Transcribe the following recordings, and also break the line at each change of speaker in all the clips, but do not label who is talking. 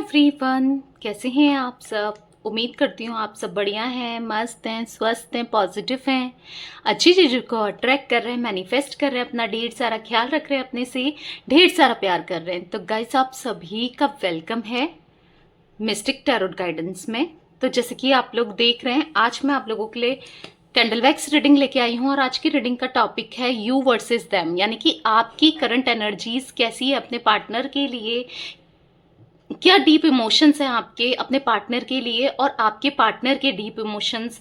Everyone, कैसे हैं आप सब। उम्मीद करती हूँ आप सब बढ़िया हैं, मस्त हैं, स्वस्थ हैं, पॉजिटिव हैं, अच्छी चीज़ों को अट्रैक्ट कर रहे हैं, मैनिफेस्ट कर रहे हैं, अपना ढेर सारा ख्याल रख रहे हैं, अपने से ढेर सारा प्यार कर रहे हैं। तो गाइस, आप सभी का वेलकम है मिस्टिक टैरोट गाइडेंस में। तो जैसे कि आप लोग देख रहे हैं, आज मैं आप लोगों के लिए कैंडल वैक्स रीडिंग लेके आई हूँ और आज की रीडिंग का टॉपिक है यू वर्सेस देम, यानी कि आपकी करंट एनर्जीज कैसी है अपने पार्टनर के लिए, क्या डीप इमोशंस हैं आपके अपने पार्टनर के लिए, और आपके पार्टनर के डीप इमोशंस,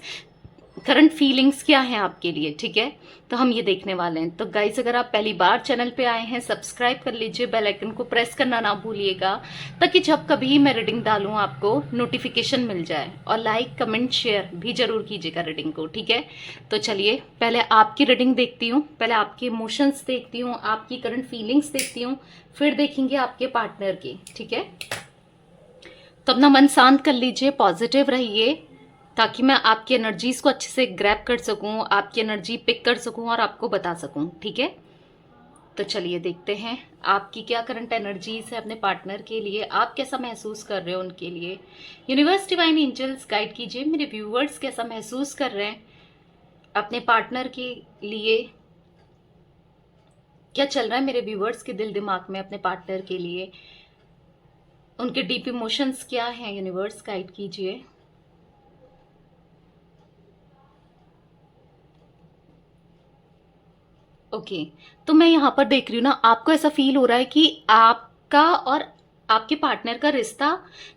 करंट फीलिंग्स क्या हैं आपके लिए। ठीक है, तो हम ये देखने वाले हैं। तो गाइस, अगर आप पहली बार चैनल पे आए हैं, सब्सक्राइब कर लीजिए, बेल आइकन को प्रेस करना ना भूलिएगा, ताकि जब कभी मैं रीडिंग डालूं आपको नोटिफिकेशन मिल जाए। और लाइक कमेंट शेयर भी जरूर कीजिएगा रीडिंग को। ठीक है, तो चलिए पहले आपकी रीडिंग देखती हूँ, पहले आपके इमोशंस देखती हूँ, आपकी करंट फीलिंग्स देखती हूँ, फिर देखेंगे आपके पार्टनर की। ठीक है, तो अपना मन शांत कर लीजिए, पॉजिटिव रहिए, ताकि मैं आपकी एनर्जीज को अच्छे से ग्रैब कर सकूं, आपकी एनर्जी पिक कर सकूं और आपको बता सकूं। ठीक है, तो चलिए देखते हैं आपकी क्या करंट एनर्जीज है अपने पार्टनर के लिए, आप कैसा महसूस कर रहे हो उनके लिए। यूनिवर्स डिवाइन एंजल्स गाइड कीजिए, मेरे व्यूवर्स कैसा महसूस कर रहे हैं अपने पार्टनर के लिए, क्या चल रहा है मेरे व्यूवर्स के दिल दिमाग में अपने पार्टनर के लिए, उनके डीप इमोशंस क्या हैं। यूनिवर्स गाइड कीजिए। ओके, तो मैं यहाँ पर देख रही हूँ ना, आपको ऐसा फील हो रहा है कि आपका और आपके पार्टनर का रिश्ता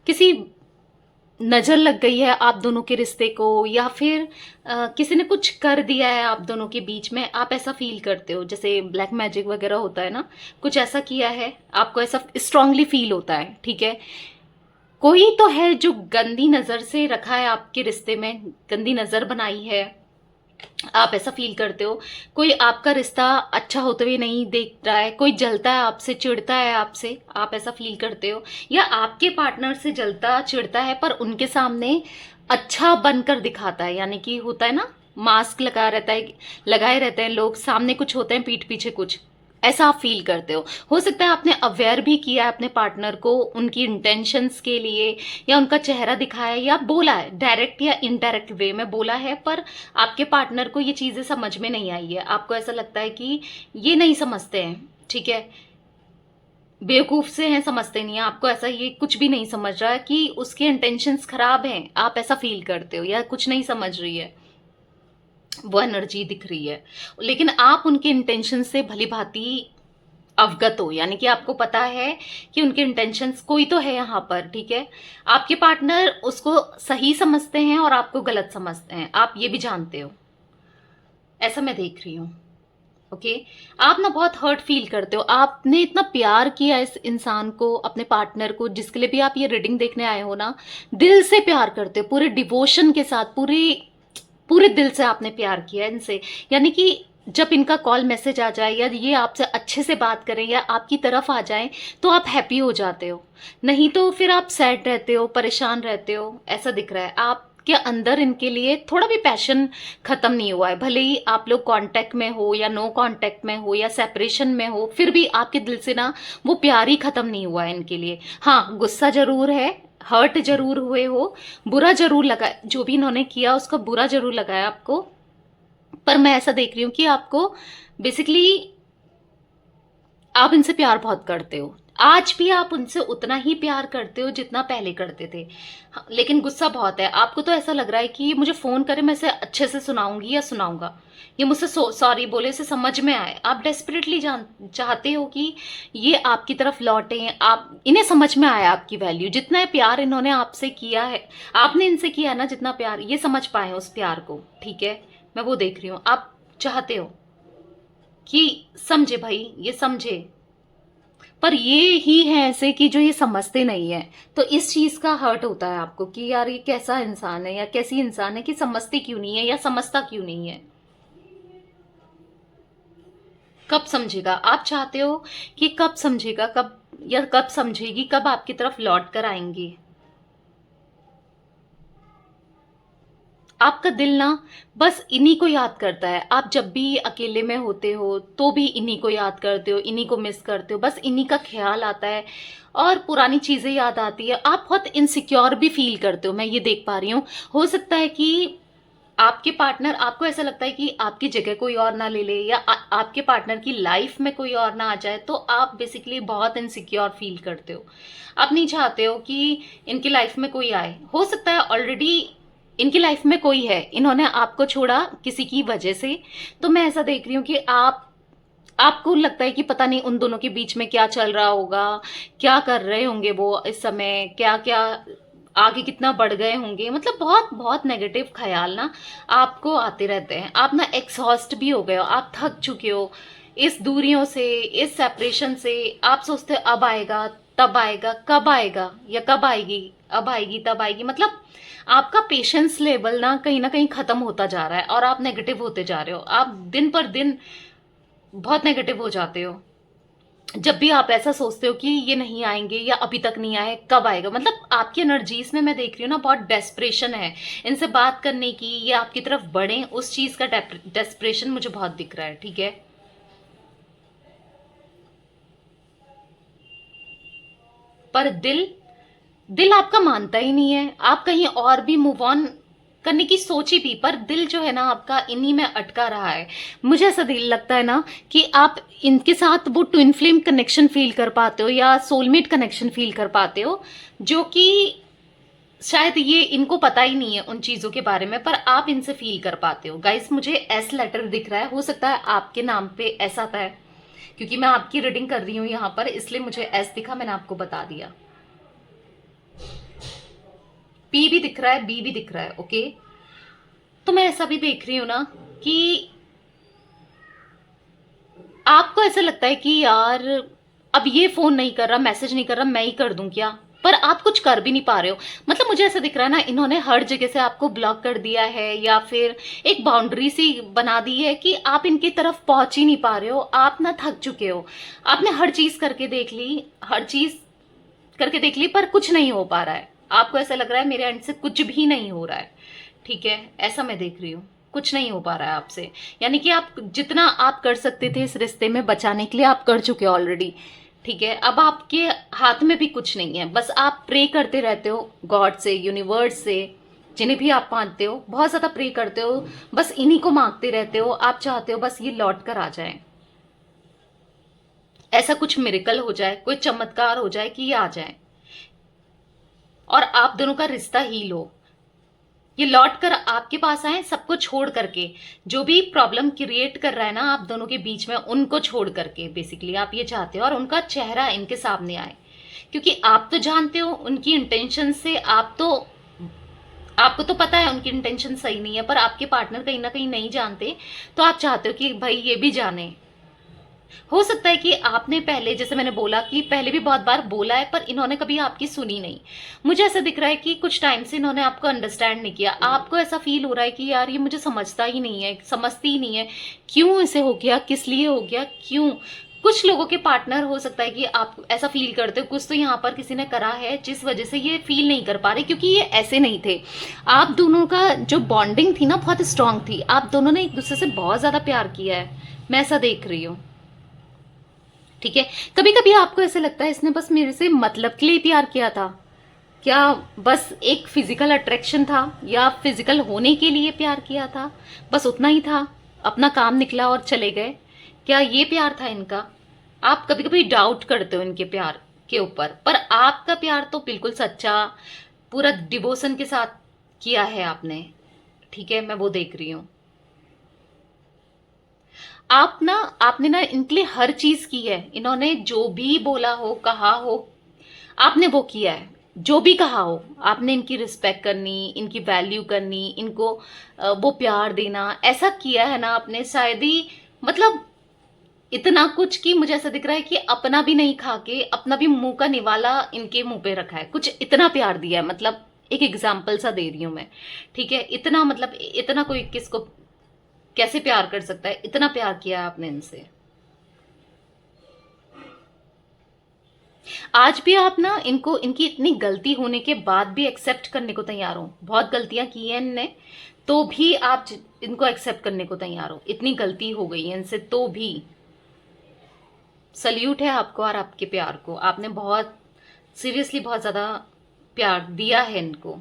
किसी नजर लग गई है आप दोनों के रिश्ते को, या फिर किसी ने कुछ कर दिया है आप दोनों के बीच में। आप ऐसा फील करते हो जैसे ब्लैक मैजिक वगैरह होता है ना, कुछ ऐसा किया है, आपको ऐसा स्ट्रांगली फील होता है। ठीक है, कोई तो है जो गंदी नजर से रखा है आपके रिश्ते में, गंदी नजर बनाई है, आप ऐसा फील करते हो। कोई आपका रिश्ता अच्छा होते हुए नहीं देख रहा है, कोई जलता है आपसे, चिढ़ता है आपसे, आप ऐसा फील करते हो। या आपके पार्टनर से जलता चिढ़ता है पर उनके सामने अच्छा बनकर दिखाता है, यानी कि होता है ना, मास्क लगा रहता है, लगाए रहते हैं लोग, सामने कुछ होते हैं, पीठ पीछे कुछ, ऐसा आप फील करते हो सकता है आपने अवेयर भी किया है अपने पार्टनर को उनकी इंटेंशंस के लिए, या उनका चेहरा दिखाया है, या बोला है, डायरेक्ट या इनडायरेक्ट वे में बोला है, पर आपके पार्टनर को ये चीजें समझ में नहीं आई है। आपको ऐसा लगता है कि ये नहीं समझते हैं, ठीक है, बेवकूफ से हैं, समझते नहीं है, आपको ऐसा ये कुछ भी नहीं समझ रहा है कि उसके इंटेंशंस खराब हैं, आप ऐसा फील करते हो, या कुछ नहीं समझ रही है, वो एनर्जी दिख रही है। लेकिन आप उनके इंटेंशन से भली भांति अवगत हो, यानी कि आपको पता है कि उनके इंटेंशंस कोई तो है यहाँ पर। ठीक है, आपके पार्टनर उसको सही समझते हैं और आपको गलत समझते हैं, आप ये भी जानते हो, ऐसा मैं देख रही हूँ। ओके, आप ना बहुत हर्ट फील करते हो, आपने इतना प्यार किया इस इंसान को, अपने पार्टनर को, जिसके लिए भी आप ये रीडिंग देखने आए हो ना, दिल से प्यार करते हो, पूरे डिवोशन के साथ, पूरे पूरे दिल से आपने प्यार किया इनसे। यानी कि जब इनका कॉल मैसेज आ जाए, या ये आपसे अच्छे से बात करें, या आपकी तरफ आ जाए, तो आप हैप्पी हो जाते हो, नहीं तो फिर आप सैड रहते हो, परेशान रहते हो, ऐसा दिख रहा है। आपके अंदर इनके लिए थोड़ा भी पैशन खत्म नहीं हुआ है, भले ही आप लोग कांटेक्ट में हो या नो कांटेक्ट में हो या सेपरेशन में हो, फिर भी आपके दिल से ना वो प्यार ही खत्म नहीं हुआ है इनके लिए। हाँ, गुस्सा जरूर है, हर्ट जरूर हुए हो, बुरा जरूर लगा, जो भी इन्होंने किया उसका बुरा जरूर लगा है आपको, पर मैं ऐसा देख रही हूं कि आपको बेसिकली आप इनसे प्यार बहुत करते हो, आज भी आप उनसे उतना ही प्यार करते हो जितना पहले करते थे। हाँ, लेकिन गुस्सा बहुत है आपको, तो ऐसा लग रहा है कि ये मुझे फोन करे, मैं इसे अच्छे से सुनाऊंगी या सुनाऊंगा, ये मुझसे सॉरी बोले, इसे समझ में आए। आप डेस्परेटली चाहते हो कि ये आपकी तरफ लौटे, आप इन्हें समझ में आए आपकी वैल्यू, जितना प्यार इन्होंने आपसे किया है, आपने इनसे किया ना जितना प्यार, ये समझ पाए उस प्यार को। ठीक है, मैं वो देख रही हूँ, आप चाहते हो कि समझे भाई, ये समझे, पर ये ही है ऐसे कि जो ये समझते नहीं है, तो इस चीज का हर्ट होता है आपको कि यार ये कैसा इंसान है या कैसी इंसान है कि समझती क्यों नहीं है या समझता क्यों नहीं है। कब समझेगा, आप चाहते हो कि कब समझेगा, कब, या कब समझेगी, कब आपकी तरफ लौट कर आएंगे। आपका दिल ना बस इन्हीं को याद करता है, आप जब भी अकेले में होते हो तो भी इन्हीं को याद करते हो, इन्हीं को मिस करते हो, बस इन्हीं का ख्याल आता है। और पुरानी चीजें याद आती है। आप बहुत इनसिक्योर भी फील करते हो, मैं ये देख पा रही हूँ। हो सकता है कि आपके पार्टनर, आपको ऐसा लगता है कि आपकी जगह कोई और ना ले ले, या आपके पार्टनर की लाइफ में कोई और ना आ जाए, तो आप बेसिकली बहुत इनसिक्योर फील करते हो। आप नहीं चाहते हो कि इनकी लाइफ में कोई आए। हो सकता है ऑलरेडी इनकी लाइफ में कोई है, इन्होंने आपको छोड़ा किसी की वजह से। तो मैं ऐसा देख रही हूँ कि आपको लगता है कि पता नहीं उन दोनों के बीच में क्या चल रहा होगा, क्या कर रहे होंगे वो इस समय, क्या क्या आगे कितना बढ़ गए होंगे। मतलब बहुत बहुत नेगेटिव ख्याल ना आपको आते रहते हैं। आप ना एग्जॉस्ट भी हो गए हो, आप थक चुके हो इस दूरियों से, इस सेपरेशन से। आप सोचते हो अब आएगा, तब आएगा, कब आएगा या कब आएगी, अब आएगी तब आएगी। मतलब आपका पेशेंस लेवल ना कहीं खत्म होता जा रहा है और आप नेगेटिव होते जा रहे हो। आप दिन पर दिन बहुत नेगेटिव हो जाते हो जब भी आप ऐसा सोचते हो कि ये नहीं आएंगे या अभी तक नहीं आए, कब आएगा। मतलब आपकी एनर्जीज में मैं देख रही हूँ ना बहुत डेस्परेशन है इनसे बात करने की, ये आपकी तरफ बढ़े, उस चीज का डेस्परेशन मुझे बहुत दिख रहा है। ठीक है, पर दिल दिल आपका मानता ही नहीं है। आप कहीं और भी मूव ऑन करने की सोची भी, पर दिल जो है ना आपका इन्हीं में अटका रहा है। मुझे ऐसा दिल लगता है ना कि आप इनके साथ वो ट्विन फ्लेम कनेक्शन फील कर पाते हो या सोलमेट कनेक्शन फील कर पाते हो, जो कि शायद ये इनको पता ही नहीं है उन चीजों के बारे में, पर आप इनसे फील कर पाते हो। गाइस, मुझे एस लेटर दिख रहा है। हो सकता है आपके नाम पे एस आता है, क्योंकि मैं आपकी रीडिंग कर रही हूँ यहाँ पर, इसलिए मुझे एस दिखा, मैंने आपको बता दिया। पी भी दिख रहा है, बी भी दिख रहा है। ओके, तो मैं ऐसा भी देख रही हूं ना कि आपको ऐसा लगता है कि यार अब ये फोन नहीं कर रहा, मैसेज नहीं कर रहा, मैं ही कर दूं क्या। पर आप कुछ कर भी नहीं पा रहे हो। मतलब मुझे ऐसा दिख रहा है ना, इन्होंने हर जगह से आपको ब्लॉक कर दिया है या फिर एक बाउंड्री सी बना दी है कि आप इनकी तरफ पहुंच ही नहीं पा रहे हो। आप ना थक चुके हो, आपने हर चीज करके देख ली, हर चीज करके देख ली, पर कुछ नहीं हो पा रहा है। आपको ऐसा लग रहा है मेरे एंड से कुछ भी नहीं हो रहा है। ठीक है, ऐसा मैं देख रही हूँ, कुछ नहीं हो पा रहा है आपसे। यानी कि आप जितना आप कर सकते थे इस रिश्ते में बचाने के लिए, आप कर चुके हो ऑलरेडी। ठीक है, अब आपके हाथ में भी कुछ नहीं है। बस आप प्रे करते रहते हो गॉड से, यूनिवर्स से, जिन्हें भी आप मानते हो, बहुत ज्यादा प्रे करते हो। बस इन्हीं को मांगते रहते हो। आप चाहते हो बस ये लौट कर आ जाए, ऐसा कुछ मिरेकल हो जाए, कोई चमत्कार हो जाए कि ये आ जाए और आप दोनों का रिश्ता हील हो। ये लौट कर आपके पास आए, सबको छोड़ करके। जो भी प्रॉब्लम क्रिएट कर रहा है ना आप दोनों के बीच में, उनको छोड़ करके बेसिकली आप ये चाहते हो, और उनका चेहरा इनके सामने आए। क्योंकि आप तो जानते हो उनकी इंटेंशन से, आपको तो पता है उनकी इंटेंशन सही नहीं है, पर आपके पार्टनर कहीं ना कहीं नहीं जानते। तो आप चाहते हो कि भाई ये भी जाने। हो सकता है कि आपने पहले, जैसे मैंने बोला कि पहले भी बहुत बार बोला है, पर इन्होंने कभी आपकी सुनी नहीं। मुझे ऐसा दिख रहा है कि कुछ टाइम से इन्होंने आपको अंडरस्टैंड नहीं किया। आपको ऐसा फील हो रहा है कि यार ये मुझे समझता ही नहीं है, समझती ही नहीं है, क्यों इसे हो गया, किस लिए हो गया, क्यों। कुछ लोगों के पार्टनर, हो सकता है कि आप ऐसा फील करते हो कुछ तो यहाँ पर किसी ने करा है जिस वजह से ये फील नहीं कर पा रहे, क्योंकि ये ऐसे नहीं थे। आप दोनों का जो बॉन्डिंग थी ना बहुत स्ट्रांग थी। आप दोनों ने एक दूसरे से बहुत ज्यादा प्यार किया है, मैं ऐसा देख रही हूँ। ठीक है, कभी कभी आपको ऐसे लगता है इसने बस मेरे से मतलब के लिए प्यार किया था क्या, बस एक फिजिकल अट्रैक्शन था या फिजिकल होने के लिए प्यार किया था, बस उतना ही था, अपना काम निकला और चले गए। क्या ये प्यार था इनका। आप कभी कभी डाउट करते हो इनके प्यार के ऊपर, पर आपका प्यार तो बिल्कुल सच्चा, पूरा डिवोशन के साथ किया है आपने। ठीक है, मैं वो देख रही हूँ। आपने ना इनके लिए हर चीज की है। इन्होंने जो भी बोला हो, कहा हो, आपने वो किया है। जो भी कहा हो आपने इनकी रिस्पेक्ट करनी, इनकी वैल्यू करनी, इनको वो प्यार देना, ऐसा किया है ना आपने। शायद ही मतलब इतना कुछ कि मुझे ऐसा दिख रहा है कि अपना भी नहीं खा के अपना भी मुंह का निवाला इनके मुंह पे रखा है। कुछ इतना प्यार दिया है, मतलब एक एग्जाम्पल सा दे रही हूं मैं। ठीक है, इतना मतलब इतना कोई किसको कैसे प्यार कर सकता है, इतना प्यार किया है आपने इनसे। आज भी आप ना इनको, इनकी इतनी गलती होने के बाद भी एक्सेप्ट करने को तैयार हो। बहुत गलतियां की हैं इनने, तो भी आप इनको एक्सेप्ट करने को तैयार हो। इतनी गलती हो गई है इनसे तो भी। सल्यूट है आपको और आपके प्यार को। आपने बहुत सीरियसली बहुत ज्यादा प्यार दिया है इनको।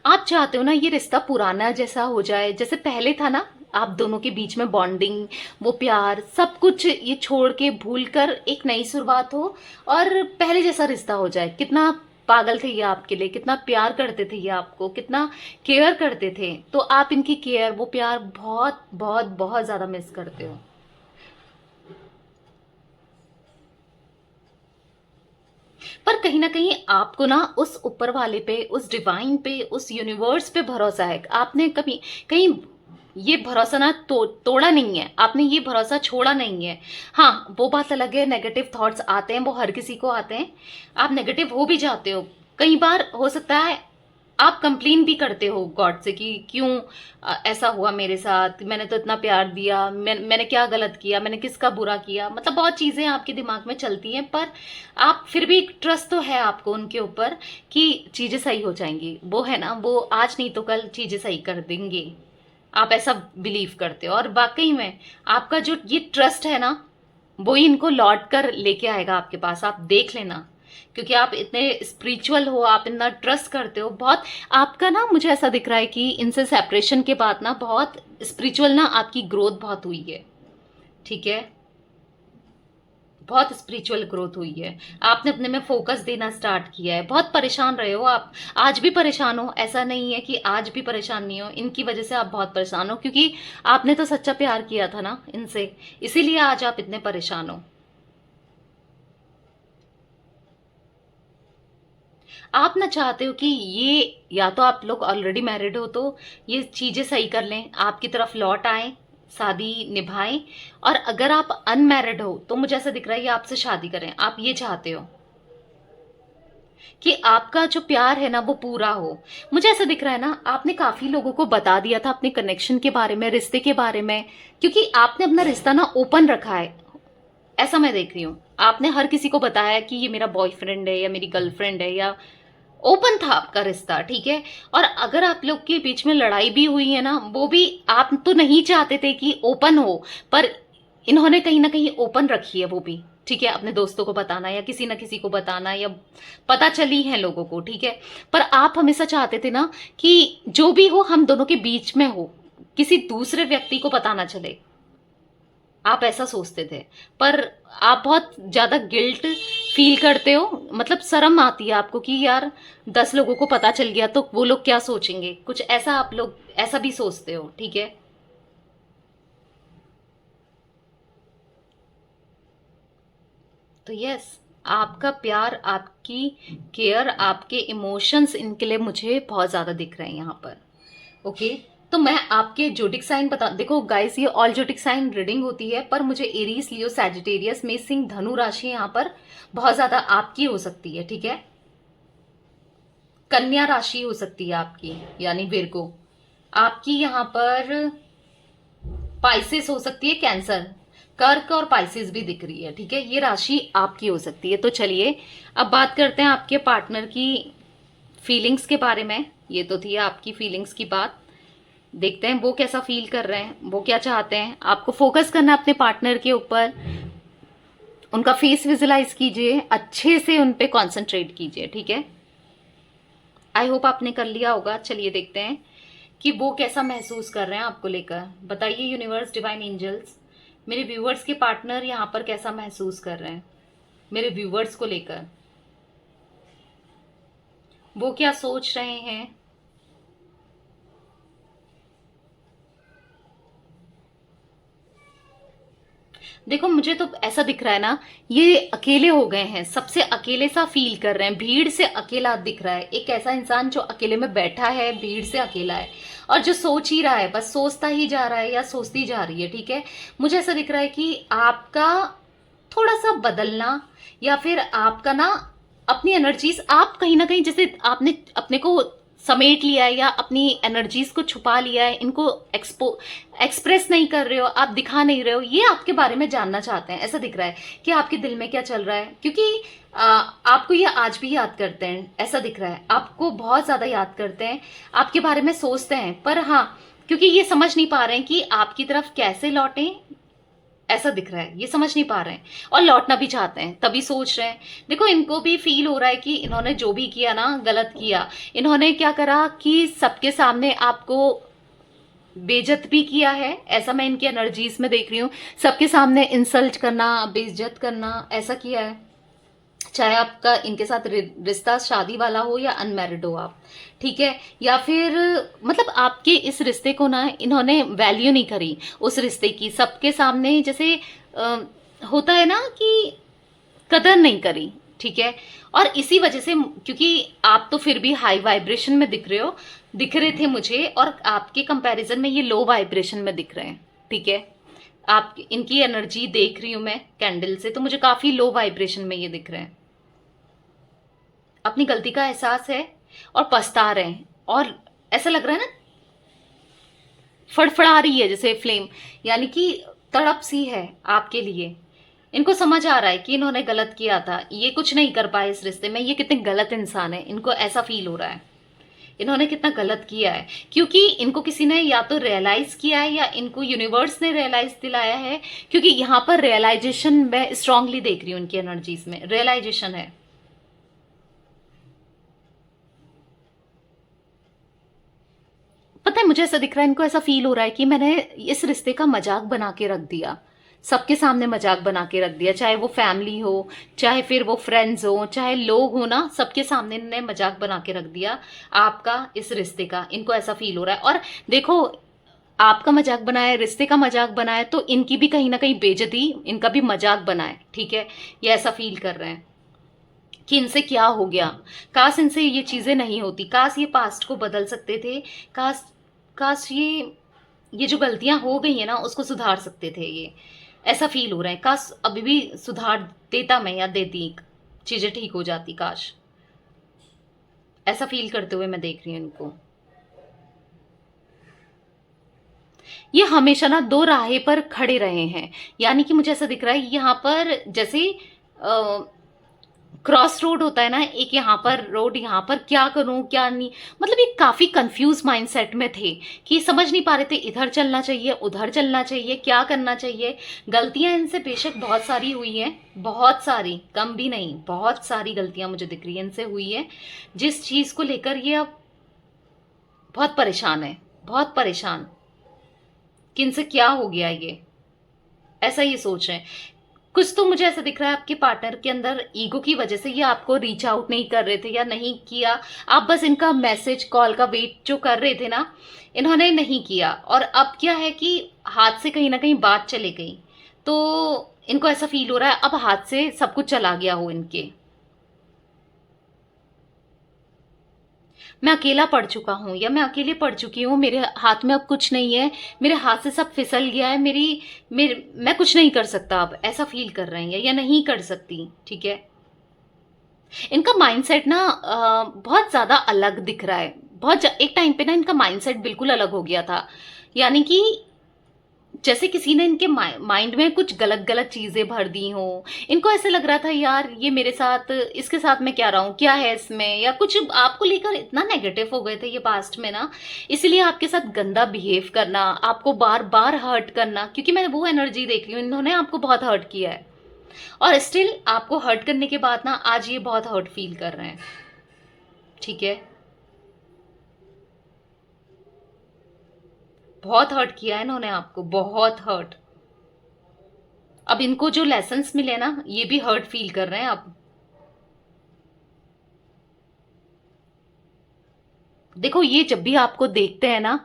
आप चाहते हो ना ये रिश्ता पुराना जैसा हो जाए, जैसे पहले था ना, आप दोनों के बीच में बॉन्डिंग, वो प्यार, सब कुछ ये छोड़ के भूल कर एक नई शुरुआत हो और पहले जैसा रिश्ता हो जाए। कितना पागल थे ये आपके लिए, कितना प्यार करते थे ये आपको, कितना केयर करते थे, तो आप इनकी केयर, वो प्यार बहुत बहुत बहुत ज्यादा मिस करते हो। पर कहीं ना कहीं आपको ना उस ऊपर वाले पे, उस डिवाइन पे, उस यूनिवर्स पे भरोसा है। आपने कभी कहीं ये भरोसा ना तोड़ा नहीं है, आपने ये भरोसा छोड़ा नहीं है। हाँ, वो बात अलग है, नेगेटिव थॉट्स आते हैं, वो हर किसी को आते हैं, आप नेगेटिव हो भी जाते हो। कई बार हो सकता है आप कंप्लेन भी करते हो गॉड से कि क्यों ऐसा हुआ मेरे साथ, मैंने तो इतना प्यार दिया, मैंने क्या गलत किया, मैंने किसका बुरा किया, मतलब बहुत चीजें आपके दिमाग में चलती हैं। पर आप फिर भी एक ट्रस्ट तो है आपको उनके ऊपर कि चीजें सही हो जाएंगी। वो है ना, वो आज नहीं तो कल चीजें सही कर देंगे, आप ऐसा बिलीव करते हो। और वाकई में आपका जो ये ट्रस्ट है ना, वो ही इनको लौट कर लेके आएगा आपके पास, आप देख लेना। क्योंकि आप इतने स्पिरिचुअल हो, आप इतना ट्रस्ट करते हो बहुत। आपका ना मुझे ऐसा दिख रहा है कि इनसे सेपरेशन के बाद ना बहुत स्पिरिचुअल ना आपकी ग्रोथ बहुत हुई है, ठीक है, बहुत स्पिरिचुअल ग्रोथ हुई है। आपने अपने में फोकस देना स्टार्ट किया है। बहुत परेशान रहे हो आप, आज भी परेशान हो, ऐसा नहीं है कि आज भी परेशान नहीं हो। इनकी वजह से आप बहुत परेशान हो, क्योंकि आपने तो सच्चा प्यार किया था ना इनसे, इसीलिए आज आप इतने परेशान हो। आप ना चाहते हो कि ये, या तो आप लोग ऑलरेडी मैरिड हो तो ये चीजें सही कर लें, आपकी तरफ लौट आए, शादी निभाएं। और अगर आप अनमैरिड हो तो मुझे ऐसा दिख रहा है ये आपसे शादी करें, आप ये चाहते हो कि आपका जो प्यार है ना वो पूरा हो। मुझे ऐसा दिख रहा है ना, आपने काफी लोगों को बता दिया था अपने कनेक्शन के बारे में, रिश्ते के बारे में, क्योंकि आपने अपना रिश्ता ना ओपन रखा है, ऐसा मैं देख रही हूँ। आपने हर किसी को बताया कि ये मेरा बॉयफ्रेंड है या मेरी गर्लफ्रेंड है, या ओपन था आपका रिश्ता, ठीक है। और अगर आप लोग के बीच में लड़ाई भी हुई है ना, वो भी आप तो नहीं चाहते थे कि ओपन हो, पर इन्होंने कहीं ना कहीं ओपन रखी है वो भी, ठीक है, अपने दोस्तों को बताना या किसी ना किसी को बताना, या पता चली है लोगों को, ठीक है। पर आप हमेशा चाहते थे ना कि जो भी हो हम दोनों के बीच में हो, किसी दूसरे व्यक्ति को पता ना चले, आप ऐसा सोचते थे। पर आप बहुत ज्यादा गिल्ट फील करते हो, मतलब शर्म आती है आपको कि यार 10 लोगों को पता चल गया तो वो लोग क्या सोचेंगे, कुछ ऐसा आप लोग ऐसा भी सोचते हो, ठीक है। तो यस, आपका प्यार, आपकी केयर, आपके इमोशंस, इनके लिए मुझे बहुत ज्यादा दिख रहे हैं यहाँ पर। ओके, तो मैं आपके जोडिक साइन बता, देखो गाइस, ये ऑल जोडिक साइन रीडिंग होती है, पर मुझे एरीज, लियो, सैजिटेरियस में सिंह, धनु राशि यहाँ पर बहुत ज्यादा आपकी हो सकती है, ठीक है। कन्या राशि हो सकती है आपकी, यानी विर्गो आपकी, यहाँ पर पाइसेस हो सकती है, कैंसर, कर्क और पाइसेस भी दिख रही है, ठीक है। ये राशि आपकी हो सकती है। तो चलिए अब बात करते हैं आपके पार्टनर की फीलिंग्स के बारे में। ये तो थी आपकी फीलिंग्स की बात, देखते हैं वो कैसा फील कर रहे हैं, वो क्या चाहते हैं। आपको फोकस करना है अपने पार्टनर के ऊपर, उनका फेस विजुलाइज कीजिए, अच्छे से उन पे कॉन्सेंट्रेट कीजिए, ठीक है। आई होप आपने कर लिया होगा। चलिए देखते हैं कि वो कैसा महसूस कर रहे हैं आपको लेकर। बताइए यूनिवर्स, डिवाइन एंजल्स, मेरे व्यूवर्स के पार्टनर यहाँ पर कैसा महसूस कर रहे हैं मेरे व्यूवर्स को लेकर, वो क्या सोच रहे हैं। देखो मुझे तो ऐसा दिख रहा है ना, ये अकेले हो गए हैं, सबसे अकेले सा फील कर रहे हैं, भीड़ से अकेला दिख रहा है। एक ऐसा इंसान जो अकेले में बैठा है, भीड़ से अकेला है, और जो सोच ही रहा है, बस सोचता ही जा रहा है या सोचती जा रही है, ठीक है। मुझे ऐसा दिख रहा है कि आपका थोड़ा सा बदलना, या फिर आपका ना अपनी एनर्जीज, आप कहीं ना कहीं जैसे आपने अपने को समेट लिया है या अपनी एनर्जीज को छुपा लिया है, इनको एक्सप्रेस नहीं कर रहे हो, आप दिखा नहीं रहे हो, ये आपके बारे में जानना चाहते हैं। ऐसा दिख रहा है कि आपके दिल में क्या चल रहा है, क्योंकि आपको ये आज भी याद करते हैं, ऐसा दिख रहा है, आपको बहुत ज्यादा याद करते हैं, आपके बारे में सोचते हैं। पर हाँ, क्योंकि ये समझ नहीं पा रहे हैं कि आपकी तरफ कैसे लौटें, ऐसा दिख रहा है, ये समझ नहीं पा रहे हैं और लौटना भी चाहते हैं, तभी सोच रहे हैं। देखो इनको भी फील हो रहा है कि इन्होंने जो भी किया ना गलत किया। इन्होंने क्या करा कि सबके सामने आपको बेइज्जत भी किया है, ऐसा मैं इनकी एनर्जीज में देख रही हूँ। सबके सामने इंसल्ट करना, बेइज्जत करना, ऐसा किया है। चाहे आपका इनके साथ रिश्ता शादी वाला हो या अनमैरिड हो आप, ठीक है, या फिर मतलब आपके इस रिश्ते को ना इन्होंने वैल्यू नहीं करी उस रिश्ते की, सबके सामने जैसे अ, होता है ना कि कदर नहीं करी, ठीक है। और इसी वजह से क्योंकि आप तो फिर भी हाई वाइब्रेशन में दिख रहे थे मुझे, और आपके कंपैरिजन में ये लो वाइब्रेशन में दिख रहे हैं, ठीक है। आप इनकी एनर्जी देख रही हूं मैं कैंडल से, तो मुझे काफी लो वाइब्रेशन में ये दिख रहे हैं। अपनी गलती का एहसास है और पछता रहे हैं, और ऐसा लग रहा है ना फड़फड़ा रही है जैसे फ्लेम, यानी कि तड़प सी है आपके लिए। इनको समझ आ रहा है कि इन्होंने गलत किया था, ये कुछ नहीं कर पाए इस रिश्ते में, ये कितने गलत इंसान है, इनको ऐसा फील हो रहा है इन्होंने कितना गलत किया है। क्योंकि इनको किसी ने या तो रियलाइज किया है या इनको यूनिवर्स ने रियलाइज दिलाया है, क्योंकि यहाँ पर रियलाइजेशन मैं स्ट्रांगली देख रही हूँ इनकी एनर्जीज में, रियलाइजेशन है। पता है मुझे ऐसा दिख रहा है, इनको ऐसा फील हो रहा है कि मैंने इस रिश्ते का मजाक बना के रख दिया, सबके सामने मजाक बना के रख दिया, चाहे वो फैमिली हो, चाहे फिर वो फ्रेंड्स हो, चाहे लोग हो ना, सबके सामने इन्होंने मजाक बना के रख दिया आपका इस रिश्ते का। इनको ऐसा फील हो रहा है। और देखो आपका मजाक बनाया, रिश्ते का मजाक बनाया, तो इनकी भी कहीं ना कहीं बेइज्जती, इनका भी मजाक बनाए, ठीक है। ये ऐसा फील कर रहे हैं कि इनसे क्या हो गया, काश इनसे ये चीजें नहीं होती, काश ये पास्ट को बदल सकते थे, काश काश ये जो गलतियां हो गई है ना उसको सुधार सकते थे ये, ऐसा फील हो रहा है। काश अभी भी सुधार देता मैं या देती, चीजें ठीक हो जाती, काश। ऐसा फील करते हुए मैं देख रही हूँ इनको। ये हमेशा ना दो राहे पर खड़े रहे हैं, यानी कि मुझे ऐसा दिख रहा है यहाँ पर जैसे क्रॉस रोड होता है ना, एक यहाँ पर रोड, यहाँ पर क्या करूं क्या नहीं, मतलब ये काफी कंफ्यूज माइंडसेट में थे कि समझ नहीं पा रहे थे इधर चलना चाहिए उधर चलना चाहिए, क्या करना चाहिए। गलतियां इनसे बेशक बहुत सारी हुई हैं, बहुत सारी, कम भी नहीं, बहुत सारी गलतियां मुझे दिख रही है इनसे हुई है, जिस चीज को लेकर ये अब बहुत परेशान है, बहुत परेशान कि इनसे क्या हो गया ये, ऐसा ये सोच रहे हैं। कुछ तो मुझे ऐसा दिख रहा है आपके पार्टनर के अंदर ईगो की वजह से ये आपको रीच आउट नहीं कर रहे थे या नहीं किया, आप बस इनका मैसेज कॉल का वेट जो कर रहे थे ना, इन्होंने नहीं किया। और अब क्या है कि हाथ से कहीं ना कहीं बात चली गई, तो इनको ऐसा फील हो रहा है अब हाथ से सब कुछ चला गया हो इनके। मैं अकेला पड़ चुका हूँ या मैं अकेले पड़ चुकी हूँ, मेरे हाथ में अब कुछ नहीं है, मेरे हाथ से सब फिसल गया है, मैं कुछ नहीं कर सकता अब, ऐसा फील कर रहे हैं या नहीं कर सकती, ठीक है। इनका माइंडसेट ना बहुत ज्यादा अलग दिख रहा है, एक टाइम पे ना इनका माइंडसेट बिल्कुल अलग हो गया था, यानी कि जैसे किसी ने इनके माइंड में कुछ गलत गलत चीजें भर दी हो। इनको ऐसे लग रहा था यार ये मेरे साथ, इसके साथ मैं क्या रहा हूं, क्या है इसमें, या कुछ आपको लेकर इतना नेगेटिव हो गए थे ये पास्ट में ना, इसलिए आपके साथ गंदा बिहेव करना, आपको बार बार हर्ट करना, क्योंकि मैं वो एनर्जी देख रही हूँ, इन्होंने आपको बहुत हर्ट किया है और स्टिल आपको हर्ट करने के बाद ना आज ये बहुत हर्ट फील कर रहे हैं, ठीक है। बहुत हर्ट किया है इन्होंने आपको, बहुत हर्ट। अब इनको जो लेसन्स मिले ना ये भी हर्ट फील कर रहे हैं अब। देखो ये जब भी आपको देखते हैं ना,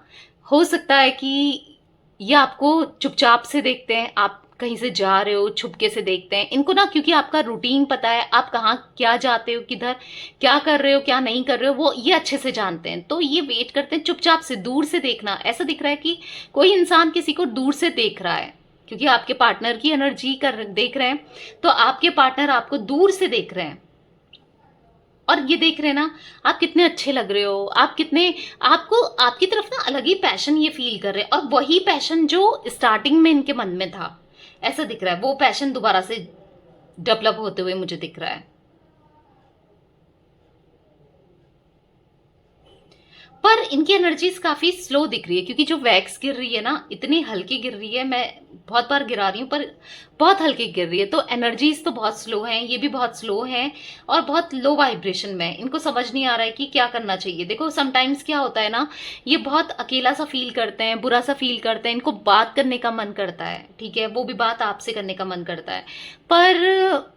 हो सकता है कि ये आपको चुपचाप से देखते हैं, आप कहीं से जा रहे हो छुपके से देखते हैं इनको ना, क्योंकि आपका रूटीन पता है, आप कहाँ क्या जाते हो, किधर क्या कर रहे हो क्या नहीं कर रहे हो, वो ये अच्छे से जानते हैं, तो ये वेट करते हैं चुपचाप से, दूर से देखना। ऐसा दिख रहा है कि कोई इंसान किसी को दूर से देख रहा है, क्योंकि आपके पार्टनर की एनर्जी कर देख रहे हैं, तो आपके पार्टनर आपको दूर से देख रहे हैं और ये देख रहे हैं ना आप कितने अच्छे लग रहे हो, आप कितने, आपको आपकी तरफ ना अलग ही पैशन ये फील कर रहे हैं, और वही पैशन जो स्टार्टिंग में इनके मन में था, ऐसा दिख रहा है वो पैशन दोबारा से डेवलप होते हुए मुझे दिख रहा है। पर इनकी एनर्जीज काफी स्लो दिख रही है, क्योंकि जो वैक्स गिर रही है ना, इतनी हल्की गिर रही है, मैं बहुत बार गिरा रही हूँ पर बहुत हल्की गिर रही है, तो एनर्जीज तो बहुत स्लो हैं, ये भी बहुत स्लो हैं और बहुत लो वाइब्रेशन में। इनको समझ नहीं आ रहा है कि क्या करना चाहिए। देखो समटाइम्स क्या होता है ना, ये बहुत अकेला सा फील करते हैं, बुरा सा फील करते हैं, इनको बात करने का मन करता है, ठीक है, वो भी बात आपसे करने का मन करता है, पर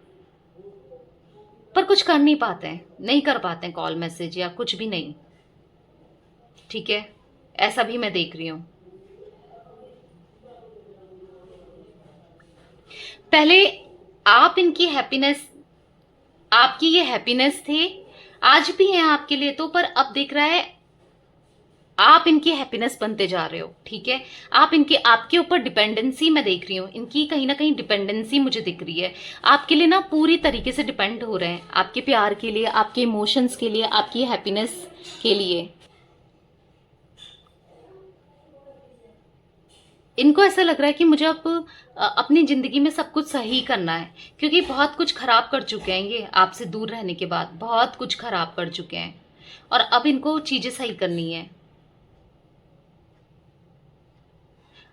कुछ कर नहीं पाते हैं, नहीं कर पाते हैं कॉल मैसेज या कुछ भी नहीं, ठीक है, ऐसा भी मैं देख रही हूं। पहले आप इनकी हैप्पीनेस, आपकी ये हैप्पीनेस थे, आज भी है आपके लिए तो, पर अब दिख रहा है आप इनकी हैप्पीनेस बनते जा रहे हो, ठीक है। आप इनके, आपके ऊपर डिपेंडेंसी मैं देख रही हूँ, इनकी कहीं ना कहीं डिपेंडेंसी मुझे दिख रही है, आपके लिए ना पूरी तरीके से डिपेंड हो रहे हैं, आपके प्यार के लिए, आपके इमोशंस के लिए, आपकी हैप्पीनेस के लिए। इनको ऐसा लग रहा है कि मुझे अब अपनी जिंदगी में सब कुछ सही करना है, क्योंकि बहुत कुछ खराब कर चुके हैं ये, आपसे दूर रहने के बाद बहुत कुछ खराब कर चुके हैं और अब इनको चीजें सही करनी है।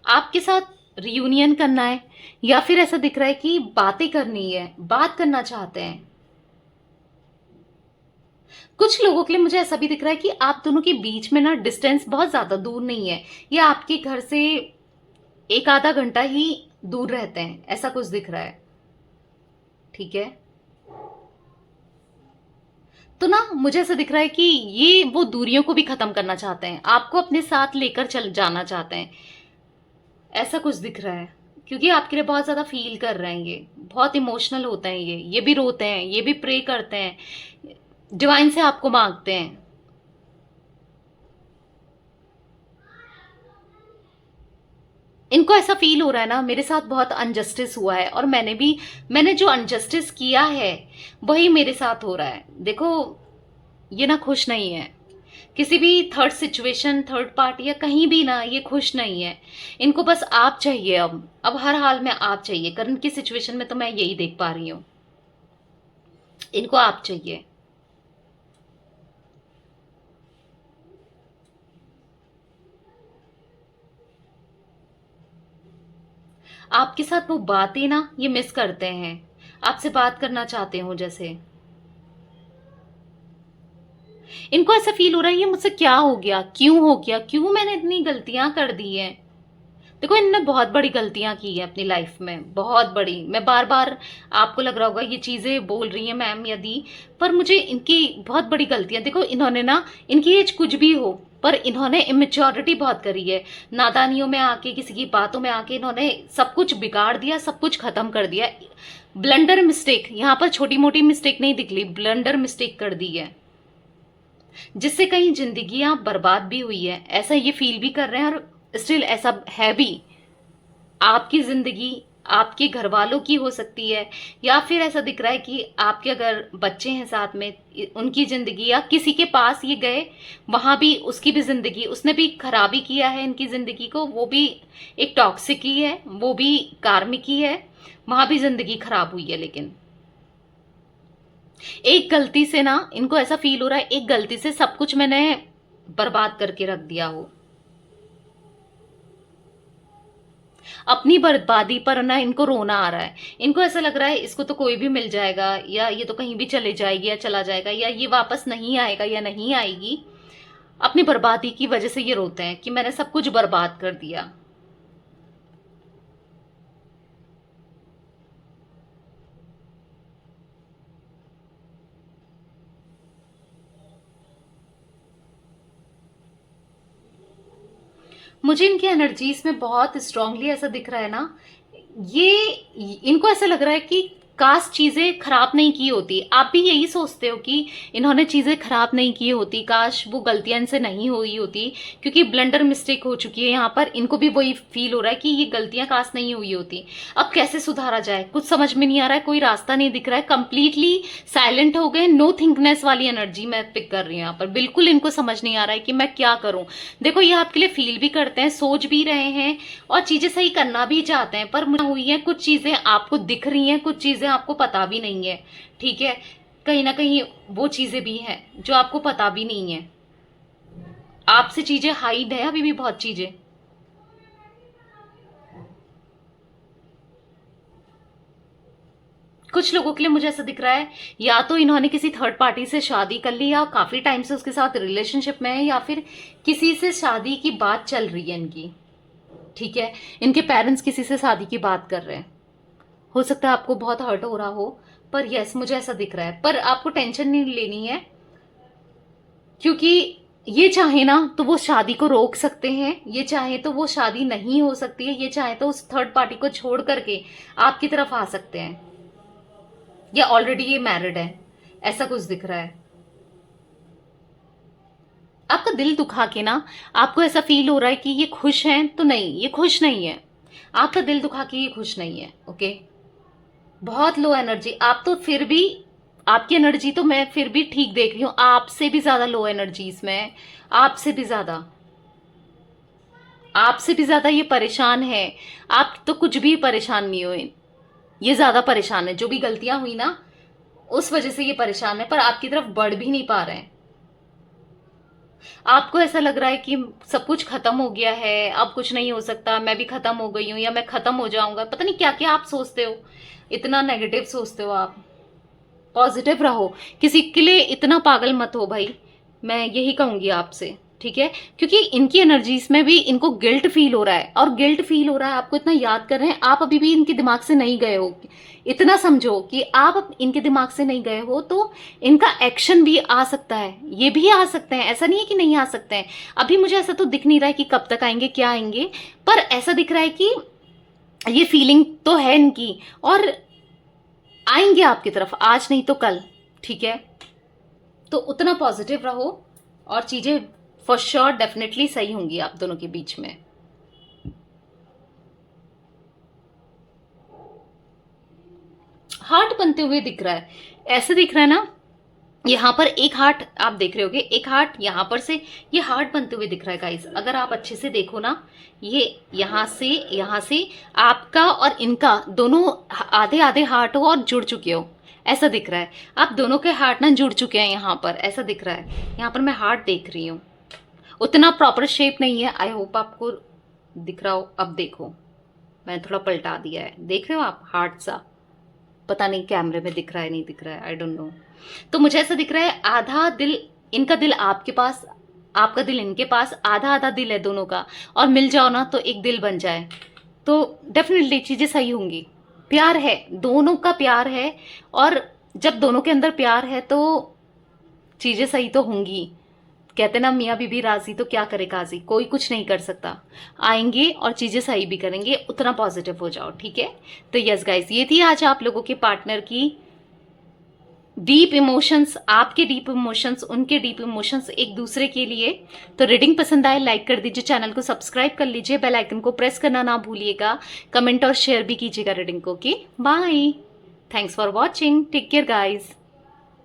आपके साथ रियूनियन करना है, या फिर ऐसा दिख रहा है कि बातें करनी है, बात करना चाहते हैं। कुछ लोगों के लिए मुझे ऐसा भी दिख रहा है कि आप दोनों के बीच में ना डिस्टेंस बहुत ज्यादा दूर नहीं है, या आपके घर से एक आधा घंटा ही दूर रहते हैं, ऐसा कुछ दिख रहा है, ठीक है। तो ना मुझे ऐसा दिख रहा है कि ये वो दूरियों को भी खत्म करना चाहते हैं, आपको अपने साथ लेकर चल जाना चाहते हैं, ऐसा कुछ दिख रहा है, क्योंकि आपके लिए बहुत ज्यादा फील कर रहे हैं, ये बहुत इमोशनल होते हैं, ये भी रोते हैं, ये भी प्रे करते हैं, डिवाइन से आपको मांगते हैं। इनको ऐसा फील हो रहा है ना, मेरे साथ बहुत अनजस्टिस हुआ है और मैंने जो अनजस्टिस किया है वही मेरे साथ हो रहा है। देखो ये ना खुश नहीं है, किसी भी थर्ड सिचुएशन, थर्ड पार्टी या कहीं भी ना ये खुश नहीं है। इनको बस आप चाहिए, अब हर हाल में आप चाहिए। करंट की सिचुएशन में तो मैं यही देख पा रही हूं, इनको आप चाहिए। आपके साथ वो बातें ना ये मिस करते हैं, आपसे बात करना चाहते हो जैसे। इनको ऐसा फील हो रहा है ये मुझसे क्या हो गया, क्यों हो गया, क्यों मैंने इतनी गलतियां कर दी हैं। देखो इनने बहुत बड़ी गलतियां की है अपनी लाइफ में, बहुत बड़ी। मैं बार बार, आपको लग रहा होगा ये चीजें बोल रही है मैम यदि, पर मुझे इनकी बहुत बड़ी गलतियां, देखो इन्होंने ना, इनकी एज कुछ भी हो पर इन्होंने इमेच्योरिटी बहुत करी है, नादानियों में आके, किसी की बातों में आके इन्होंने सब कुछ बिगाड़ दिया, सब कुछ खत्म कर दिया। ब्लंडर मिस्टेक, यहाँ पर छोटी मोटी मिस्टेक नहीं दिख रही, ब्लंडर मिस्टेक कर दी है, जिससे कहीं जिंदगियां बर्बाद भी हुई है, ऐसा ये फील भी कर रहे हैं और स्टिल ऐसा है भी। आपकी जिंदगी आपके घर वालों की हो सकती है, या फिर ऐसा दिख रहा है कि आपके अगर बच्चे हैं साथ में, उनकी जिंदगी, या किसी के पास ये गए वहां भी उसकी भी जिंदगी, उसने भी खराबी किया है इनकी जिंदगी को, वो भी एक टॉक्सिक ही है, वो भी कार्मिक ही है, वहां भी जिंदगी खराब हुई है। लेकिन एक गलती से ना इनको ऐसा फील हो रहा है, एक गलती से सब कुछ मैंने बर्बाद करके रख दिया हो। अपनी बर्बादी पर ना इनको रोना आ रहा है, इनको ऐसा लग रहा है इसको तो कोई भी मिल जाएगा, या ये तो कहीं भी चले जाएगी या चला जाएगा, या ये वापस नहीं आएगा या नहीं आएगी। अपनी बर्बादी की वजह से ये रोते हैं कि मैंने सब कुछ बर्बाद कर दिया। मुझे इनकी एनर्जीज में बहुत स्ट्रांगली ऐसा दिख रहा है ना, ये, इनको ऐसा लग रहा है कि काश चीजें खराब नहीं की होती। आप भी यही सोचते हो कि इन्होंने चीजें खराब नहीं की होती, काश वो गलतियां इनसे नहीं हुई होती, क्योंकि ब्लंडर मिस्टेक हो चुकी है यहाँ पर। इनको भी वही फील हो रहा है कि ये गलतियां काश नहीं हुई होती। अब कैसे सुधारा जाए, कुछ समझ में नहीं आ रहा है, कोई रास्ता नहीं दिख रहा है, कंप्लीटली साइलेंट हो गए, नो थिंकनेस वाली एनर्जी मैं पिक कर रही हूँ यहाँ पर। बिल्कुल इनको समझ नहीं आ रहा है कि मैं क्या करूं। देखो ये आपके लिए फील भी करते हैं, सोच भी रहे हैं और चीजें सही करना भी चाहते हैं, पर मुझे हुई है, कुछ चीजें आपको दिख रही हैं, कुछ चीजें आपको पता भी नहीं है, ठीक है। कहीं ना कहीं वो चीजें भी हैं जो आपको पता भी नहीं है। आपसे चीजें हाइड है अभी भी बहुत चीजें। कुछ लोगों के लिए मुझे ऐसा दिख रहा है या तो इन्होंने किसी थर्ड पार्टी से शादी कर ली या काफी टाइम से उसके साथ रिलेशनशिप में है, या फिर किसी से शादी की बात चल रही है इनकी। ठीक है, इनके पेरेंट्स किसी से शादी की बात कर रहे हैं। हो सकता है आपको बहुत हर्ट हो रहा हो, पर यस मुझे ऐसा दिख रहा है। पर आपको टेंशन नहीं लेनी है, क्योंकि ये चाहे ना तो वो शादी को रोक सकते हैं, ये चाहे तो वो शादी नहीं हो सकती है, ये चाहे तो उस थर्ड पार्टी को छोड़ करके आपकी तरफ आ सकते हैं, या ऑलरेडी ये मैरिड है, ऐसा कुछ दिख रहा है। आपका दिल दुखा के ना आपको ऐसा फील हो रहा है कि ये खुश हैं, तो नहीं, ये खुश नहीं है। आपका दिल दुखा के ये खुश नहीं है। ओके, बहुत लो एनर्जी। आप तो फिर भी, आपकी एनर्जी तो मैं फिर भी ठीक देख रही हूं, आपसे भी ज्यादा लो एनर्जी इसमें है। आपसे भी ज्यादा, आपसे भी ज्यादा ये परेशान है। आप तो कुछ भी परेशान नहीं हो, ये ज्यादा परेशान है। जो भी गलतियां हुई ना उस वजह से ये परेशान है, पर आपकी तरफ बढ़ भी नहीं पा रहे हैं। आपको ऐसा लग रहा है कि सब कुछ खत्म हो गया है, अब कुछ नहीं हो सकता, मैं भी खत्म हो गई हूं, या मैं खत्म हो जाऊंगा। पता नहीं क्या क्या आप सोचते हो, इतना नेगेटिव सोचते हो आप। पॉजिटिव रहो, किसी के लिए इतना पागल मत हो भाई, मैं यही कहूंगी आपसे। ठीक है, क्योंकि इनकी एनर्जीज में भी इनको गिल्ट फील हो रहा है, और गिल्ट फील हो रहा है, आपको इतना याद कर रहे हैं, आप अभी भी इनके दिमाग से नहीं गए हो। इतना समझो कि आप अब इनके दिमाग से नहीं गए हो, तो इनका एक्शन भी आ सकता है, ये भी आ सकते हैं, ऐसा नहीं है कि नहीं आ सकते हैं। अभी मुझे ऐसा तो दिख नहीं रहा है कि कब तक आएंगे, क्या आएंगे, पर ऐसा दिख रहा है कि ये फीलिंग तो है इनकी, और आएंगे आपकी तरफ, आज नहीं तो कल। ठीक है, तो उतना पॉजिटिव रहो, और चीजें फॉर श्योर डेफिनेटली सही होंगी आप दोनों के बीच में। हार्ट बनते हुए दिख रहा है, ऐसे दिख रहा है ना, यहां पर एक हार्ट आप देख रहे होगे, एक हार्ट यहां पर से ये हार्ट बनते हुए दिख रहा है गाइस। अगर आप अच्छे से देखो ना, ये यहां से आपका और इनका दोनों आधे आधे हार्ट हो और जुड़ चुके हो, ऐसा दिख रहा है। आप दोनों के हार्ट ना जुड़ चुके हैं यहां पर, ऐसा दिख रहा है। यहां पर मैं हार्ट देख रही हूँ, उतना प्रॉपर शेप नहीं है। आई होप आपको दिख रहा हो। अब देखो, मैंने थोड़ा पलटा दिया है, देख रहे हो आप हार्ट सा, पता नहीं कैमरे में दिख रहा है नहीं दिख रहा है, आई डोंट नो। तो मुझे ऐसा दिख रहा है आधा दिल, इनका दिल आपके पास, आपका दिल इनके पास, आधा आधा दिल है दोनों का, और मिल जाओ ना तो एक दिल बन जाए, तो डेफिनेटली चीजें सही होंगी। प्यार है, दोनों का प्यार है, और जब दोनों के अंदर प्यार है तो चीजें सही तो होंगी। कहते ना मियाँ बीबी राजी तो क्या करे काजी, कोई कुछ नहीं कर सकता। आएंगे और चीजें सही भी करेंगे, उतना पॉजिटिव हो जाओ। ठीक है, तो यस गाइस, ये थी आज आप लोगों के पार्टनर की डीप इमोशंस, आपके डीप इमोशंस, उनके डीप इमोशंस एक दूसरे के लिए। तो रीडिंग पसंद आए लाइक कर दीजिए, चैनल को सब्सक्राइब कर लीजिए, बेल आइकन को प्रेस करना ना भूलिएगा, कमेंट और शेयर भी कीजिएगा रीडिंग को। Okay bye, thanks for watching, take care guys.